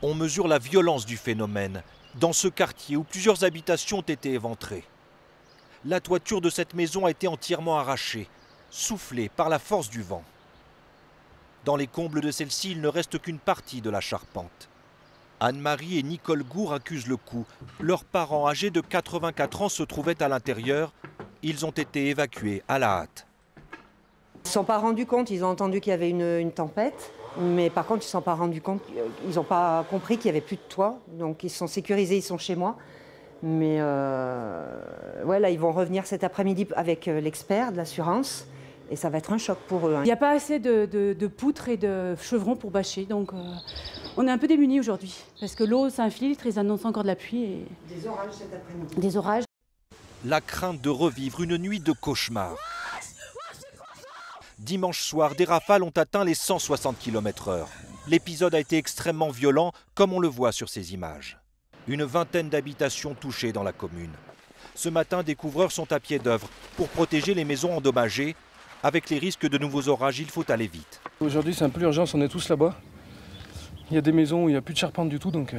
On mesure la violence du phénomène dans ce quartier où plusieurs habitations ont été éventrées. La toiture de cette maison a été entièrement arrachée, soufflée par la force du vent. Dans les combles de celle-ci, il ne reste qu'une partie de la charpente. Anne-Marie et Nicole Gour accusent le coup. Leurs parents, âgés de 84 ans, se trouvaient à l'intérieur. Ils ont été évacués à la hâte. Ils ne se sont pas rendus compte, ils ont entendu qu'il y avait une tempête, mais par contre ils ne se sont pas rendus compte, ils n'ont pas compris qu'il n'y avait plus de toit, donc ils se sont sécurisés, ils sont chez moi. Mais ouais, là ils vont revenir cet après-midi avec l'expert de l'assurance et ça va être un choc pour eux. Il n'y a pas assez de poutres et de chevrons pour bâcher, donc on est un peu démunis aujourd'hui, parce que l'eau s'infiltre, ils annoncent encore de la pluie. Et des orages cet après-midi. Des orages. La crainte de revivre une nuit de cauchemar. Dimanche soir, des rafales ont atteint les 160 km/h. L'épisode a été extrêmement violent, comme on le voit sur ces images. Une vingtaine d'habitations touchées dans la commune. Ce matin, des couvreurs sont à pied d'œuvre pour protéger les maisons endommagées. Avec les risques de nouveaux orages, il faut aller vite. Aujourd'hui, c'est un peu l'urgence, on est tous là-bas. Il y a des maisons où il n'y a plus de charpente du tout, donc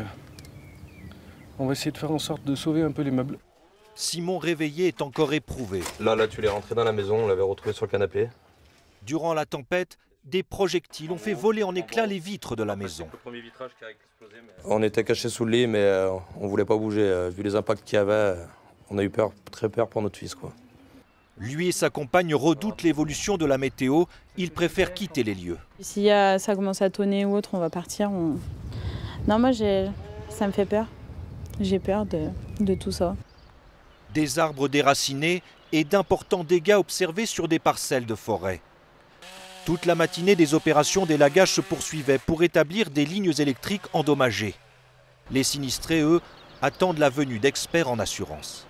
on va essayer de faire en sorte de sauver un peu les meubles. Simon Réveillé est encore éprouvé. Là, tu l'es rentré dans la maison, on l'avait retrouvé sur le canapé. Durant la tempête, des projectiles ont fait voler en éclats les vitres de la maison. On était cachés sous le lit, mais on ne voulait pas bouger. Vu les impacts qu'il y avait, on a eu peur, très peur pour notre fils, quoi. Lui et sa compagne redoutent l'évolution de la météo. Ils préfèrent quitter les lieux. Si ça commence à tonner ou autre, on va partir. Non, moi, ça me fait peur. J'ai peur de tout ça. Des arbres déracinés et d'importants dégâts observés sur des parcelles de forêt. Toute la matinée, des opérations d'élagage se poursuivaient pour établir des lignes électriques endommagées. Les sinistrés, eux, attendent la venue d'experts en assurance.